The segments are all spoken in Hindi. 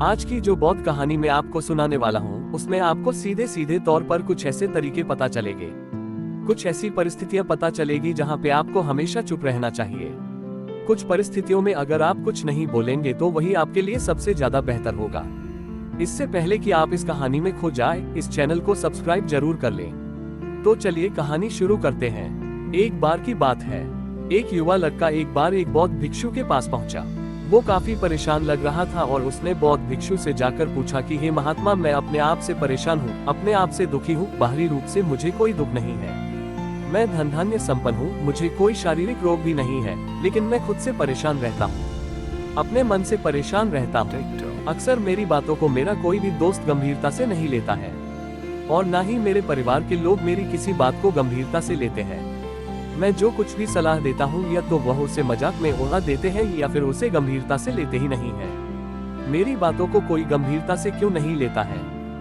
आज की जो बौद्ध कहानी मैं आपको सुनाने वाला हूँ उसमें आपको सीधे सीधे तौर पर कुछ ऐसे तरीके पता चलेंगे, कुछ ऐसी परिस्थितियां पता चलेगी जहाँ पे आपको हमेशा चुप रहना चाहिए। कुछ परिस्थितियों में अगर आप कुछ नहीं बोलेंगे तो वही आपके लिए सबसे ज्यादा बेहतर होगा। इससे पहले कि आप इस कहानी में खो जाए, इस चैनल को सब्सक्राइब जरूर कर लें। तो चलिए कहानी शुरू करते हैं। एक बार की बात है, एक युवा लड़का एक बार एक बौद्ध भिक्षु के पास पहुंचा। वो काफी परेशान लग रहा था और उसने बौद्ध भिक्षु से जाकर पूछा कि हे महात्मा, मैं अपने आप से परेशान हूँ, अपने आप से दुखी हूँ। बाहरी रूप से मुझे कोई दुख नहीं है, मैं धन धान्य संपन्न हूँ, मुझे कोई शारीरिक रोग भी नहीं है, लेकिन मैं खुद से परेशान रहता हूँ, अपने मन से परेशान रहता हूँ। अक्सर मेरी बातों को मेरा कोई भी दोस्त गंभीरता से नहीं लेता है और न ही मेरे परिवार के लोग मेरी किसी बात को गंभीरता से लेते हैं। मैं जो कुछ भी सलाह देता हूँ या तो वह उसे मजाक में उड़ा देते हैं या फिर उसे गंभीरता से लेते ही नहीं है। मेरी बातों को कोई गंभीरता से क्यों नहीं लेता है?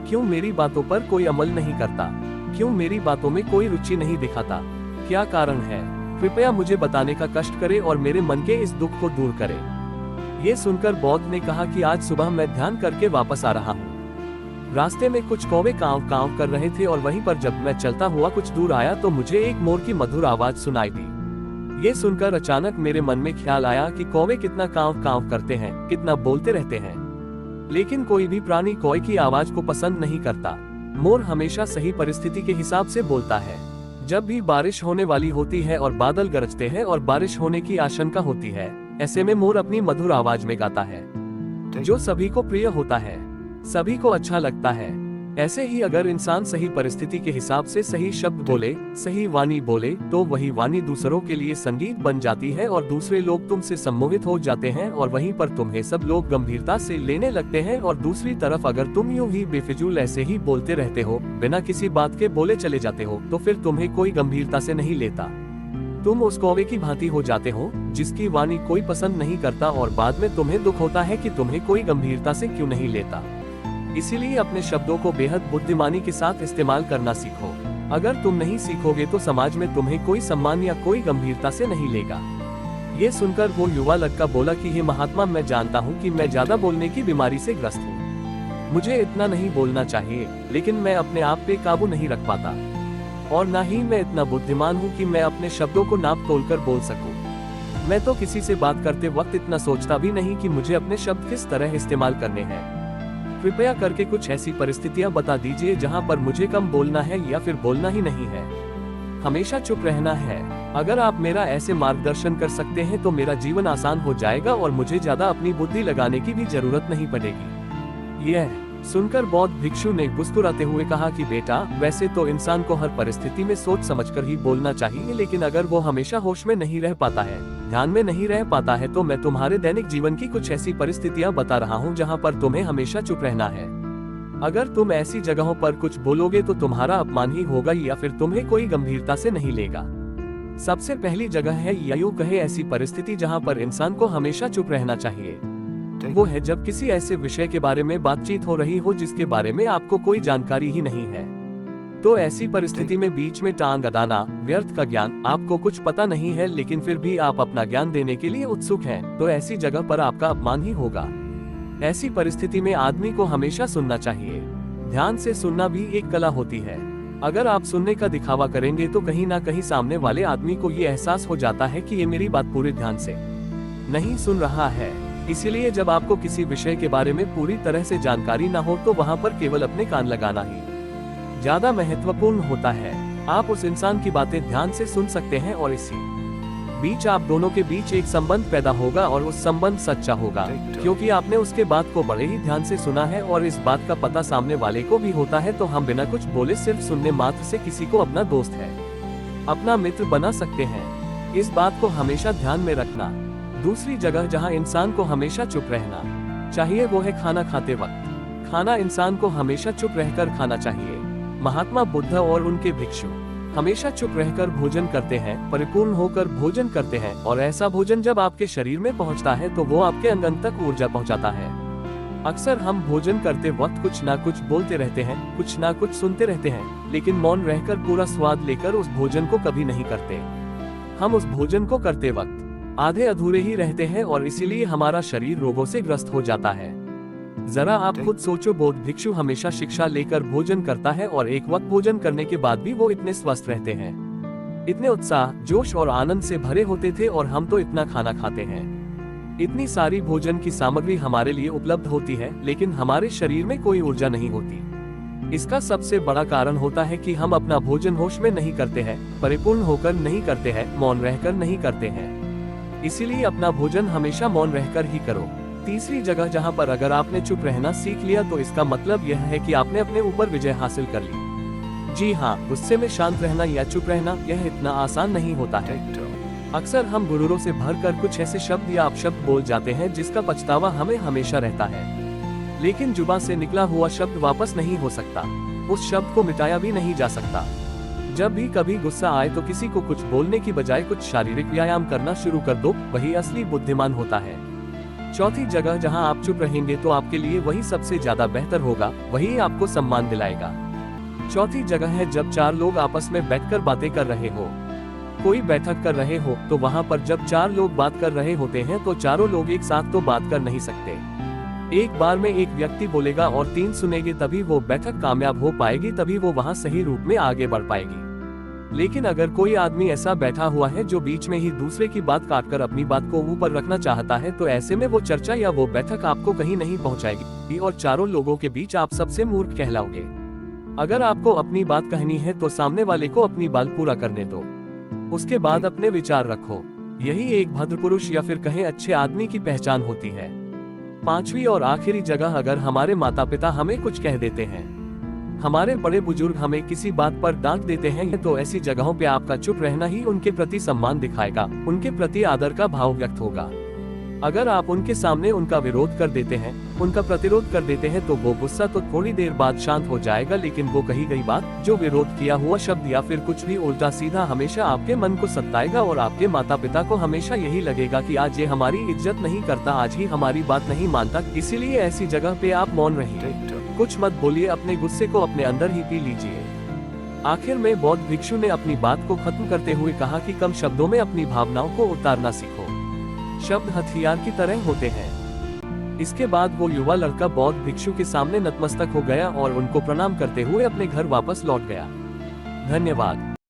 क्यों मेरी बातों पर कोई अमल नहीं करता? क्यों मेरी बातों में कोई रुचि नहीं दिखाता? क्या कारण है? कृपया मुझे बताने का कष्ट करे और मेरे मन के इस दुख को दूर करे। ये सुनकर बौद्ध ने कहा कि आज सुबह मैं ध्यान करके वापस आ रहा हूँ। रास्ते में कुछ कौवे कांव कांव कर रहे थे और वहीं पर जब मैं चलता हुआ कुछ दूर आया तो मुझे एक मोर की मधुर आवाज सुनाई दी। ये सुनकर अचानक मेरे मन में ख्याल आया कि कौवे कितना कांव कांव करते हैं, कितना बोलते रहते हैं, लेकिन कोई भी प्राणी कौवे की आवाज को पसंद नहीं करता। मोर हमेशा सही परिस्थिति के हिसाब से बोलता है। जब भी बारिश होने वाली होती है और बादल गरजते हैं और बारिश होने की आशंका होती है, ऐसे में मोर अपनी मधुर आवाज में गाता है, जो सभी को प्रिय होता है, सभी को अच्छा लगता है। ऐसे ही अगर इंसान सही परिस्थिति के हिसाब से सही शब्द बोले, सही वाणी बोले, तो वही वाणी दूसरों के लिए संगीत बन जाती है और दूसरे लोग तुमसे सम्मोहित हो जाते हैं और वहीं पर तुम्हें सब लोग गंभीरता से लेने लगते हैं। और दूसरी तरफ अगर तुम यूं ही बेफिजूल ऐसे ही बोलते रहते हो, बिना किसी बात के बोले चले जाते हो, तो फिर तुम्हें कोई गंभीरता से नहीं लेता। तुम उस कौवे की भांति हो जाते हो जिसकी वाणी कोई पसंद नहीं करता और बाद में तुम्हें दुख होता है कि तुम्हें कोई गंभीरता से क्यों नहीं लेता। इसीलिए अपने शब्दों को बेहद बुद्धिमानी के साथ इस्तेमाल करना सीखो। अगर तुम नहीं सीखोगे तो समाज में तुम्हें कोई सम्मान या कोई गंभीरता से नहीं लेगा। ये सुनकर वो युवा लड़का बोला कि हे महात्मा, मैं जानता हूँ कि मैं ज्यादा बोलने की बीमारी से ग्रस्त हूँ, मुझे इतना नहीं बोलना चाहिए, लेकिन मैं अपने आप पे काबू नहीं रख पाता और न ही मैं इतना बुद्धिमान हूँ कि मैं अपने शब्दों को नाप तोल कर बोल सकूं। मैं तो किसी से बात करते वक्त इतना सोचता भी नहीं कि मुझे अपने शब्द किस तरह इस्तेमाल करने हैं। कृपया करके कुछ ऐसी परिस्थितियां बता दीजिए जहां पर मुझे कम बोलना है या फिर बोलना ही नहीं है, हमेशा चुप रहना है। अगर आप मेरा ऐसे मार्गदर्शन कर सकते हैं तो मेरा जीवन आसान हो जाएगा और मुझे ज्यादा अपनी बुद्धि लगाने की भी जरूरत नहीं पड़ेगी। यह सुनकर बौद्ध भिक्षु ने मुस्कुराते हुए कहा कि बेटा, वैसे तो इंसान को हर परिस्थिति में सोच समझकर ही बोलना चाहिए, लेकिन अगर वो हमेशा होश में नहीं रह पाता है, ध्यान में नहीं रह पाता है, तो मैं तुम्हारे दैनिक जीवन की कुछ ऐसी परिस्थितियां बता रहा हूं जहां पर तुम्हें हमेशा चुप रहना है। अगर तुम ऐसी जगहों पर कुछ बोलोगे तो तुम्हारा अपमान ही होगा या फिर तुम्हें कोई गंभीरता से नहीं लेगा। सबसे पहली जगह है, या यूं कहे ऐसी परिस्थिति जहाँ पर इंसान को हमेशा चुप रहना चाहिए, वो है जब किसी ऐसे विषय के बारे में बातचीत हो रही हो जिसके बारे में आपको कोई जानकारी ही नहीं है। तो ऐसी परिस्थिति में बीच में टांग अड़ाना, व्यर्थ का ज्ञान, आपको कुछ पता नहीं है लेकिन फिर भी आप अपना ज्ञान देने के लिए उत्सुक हैं, तो ऐसी जगह पर आपका अपमान ही होगा। ऐसी परिस्थिति में आदमी को हमेशा सुनना चाहिए। ध्यान से सुनना भी एक कला होती है। अगर आप सुनने का दिखावा करेंगे तो कहीं ना कहीं सामने वाले आदमी को ये एहसास हो जाता है कि ये मेरी बात पूरे ध्यान से नहीं सुन रहा है। इसीलिए जब आपको किसी विषय के बारे में पूरी तरह से जानकारी ना हो तो वहाँ पर केवल अपने कान लगाना ही ज्यादा महत्वपूर्ण होता है। आप उस इंसान की बातें ध्यान से सुन सकते हैं और इसी बीच आप दोनों के बीच एक संबंध पैदा होगा और उस संबंध सच्चा होगा, क्योंकि आपने उसके बात को बड़े ही ध्यान से सुना है और इस बात का पता सामने वाले को भी होता है। तो हम बिना कुछ बोले सिर्फ सुनने मात्र से किसी को अपना दोस्त है, अपना मित्र बना सकते हैं। इस बात को हमेशा ध्यान में रखना। दूसरी जगह जहां इंसान को हमेशा चुप रहना चाहिए वो है खाना खाते वक्त। खाना इंसान को हमेशा चुप रहकर खाना चाहिए। महात्मा बुद्ध और उनके भिक्षु हमेशा चुप रहकर भोजन करते हैं, परिपूर्ण होकर भोजन करते हैं, और ऐसा भोजन जब आपके शरीर में पहुंचता है तो वो आपके अंग तक ऊर्जा पहुंचाता है। अक्सर हम भोजन करते वक्त कुछ ना कुछ बोलते रहते हैं, कुछ ना कुछ सुनते रहते हैं, लेकिन मौन रहकर पूरा स्वाद लेकर उस भोजन को कभी नहीं करते। हम उस भोजन को करते वक्त आधे अधूरे ही रहते हैं और इसीलिए हमारा शरीर रोगों से ग्रस्त हो जाता है। जरा आप खुद सोचो, बौद्ध भिक्षु हमेशा शिक्षा लेकर भोजन करता है और एक वक्त भोजन करने के बाद भी वो इतने स्वस्थ रहते हैं, इतने उत्साह, जोश और आनंद से भरे होते थे, और हम तो इतना खाना खाते हैं, इतनी सारी भोजन की सामग्री हमारे लिए उपलब्ध होती है, लेकिन हमारे शरीर में कोई ऊर्जा नहीं होती। इसका सबसे बड़ा कारण होता है कि हम अपना भोजन होश में नहीं करते हैं, परिपूर्ण होकर नहीं करते हैं, मौन रहकर नहीं करते हैं। इसीलिए अपना भोजन हमेशा मौन रहकर ही करो। तीसरी जगह जहां पर अगर आपने चुप रहना सीख लिया तो इसका मतलब यह है कि आपने अपने ऊपर विजय हासिल कर ली। जी हाँ, गुस्से में शांत रहना या चुप रहना यह इतना आसान नहीं होता है। अक्सर हम गुरूरों से भरकर कुछ ऐसे शब्द या अपशब्द बोल जाते हैं जिसका पछतावा हमें हमेशा रहता है, लेकिन जुबान से निकला हुआ शब्द वापस नहीं हो सकता, उस शब्द को मिटाया भी नहीं जा सकता। जब भी कभी गुस्सा आए तो किसी को कुछ बोलने की बजाय कुछ शारीरिक व्यायाम करना शुरू कर दो, वही असली बुद्धिमान होता है। चौथी जगह जहां आप चुप रहेंगे तो आपके लिए वही सबसे ज्यादा बेहतर होगा, वही आपको सम्मान दिलाएगा। चौथी जगह है जब चार लोग आपस में बैठकर बातें कर रहे हो, कोई बैठक कर रहे हो, तो वहां पर जब चार लोग बात कर रहे होते हैं तो चारों लोग एक साथ तो बात कर नहीं सकते। एक बार में एक व्यक्ति बोलेगा और तीन सुनेंगे, तभी वो बैठक कामयाब हो पाएगी, तभी वो वहां सही रूप में आगे बढ़ पाएगी। लेकिन अगर कोई आदमी ऐसा बैठा हुआ है जो बीच में ही दूसरे की बात काटकर अपनी बात को ऊपर रखना चाहता है, तो ऐसे में वो चर्चा या वो बैठक आपको कहीं नहीं पहुंचाएगी और चारों लोगों के बीच आप सबसे मूर्ख कहलाओगे। अगर आपको अपनी बात कहनी है तो सामने वाले को अपनी बात पूरा करने दो, उसके बाद अपने विचार रखो। यही एक भद्र पुरुष या फिर कहें अच्छे आदमी की पहचान होती है। पांचवी और आखिरी जगह, अगर हमारे माता पिता हमें कुछ कह देते हैं, हमारे बड़े बुजुर्ग हमें किसी बात पर डांट देते हैं, तो ऐसी जगहों पे आपका चुप रहना ही उनके प्रति सम्मान दिखाएगा, उनके प्रति आदर का भाव व्यक्त होगा। अगर आप उनके सामने उनका विरोध कर देते हैं, उनका प्रतिरोध कर देते हैं, तो वो गुस्सा तो थोड़ी देर बाद शांत हो जाएगा, लेकिन वो कही गई बात, जो विरोध किया हुआ शब्द या फिर कुछ भी उल्टा सीधा हमेशा आपके मन को सताएगा और आपके माता पिता को हमेशा यही लगेगा कि आज ये हमारी इज्जत नहीं करता, आज ही हमारी बात नहीं मानता। इसीलिए ऐसी जगह पे आप मौन रहिए, कुछ मत बोलिए, अपने गुस्से को अपने अंदर ही पी लीजिए। आखिर में बौद्ध भिक्षु ने अपनी बात को खत्म करते हुए कहा कि कम शब्दों में अपनी भावनाओं को उतारना सीखो, शब्द हथियार की तरह होते हैं। इसके बाद वो युवा लड़का बौद्ध भिक्षु के सामने नतमस्तक हो गया और उनको प्रणाम करते हुए अपने घर वापस लौट गया। धन्यवाद।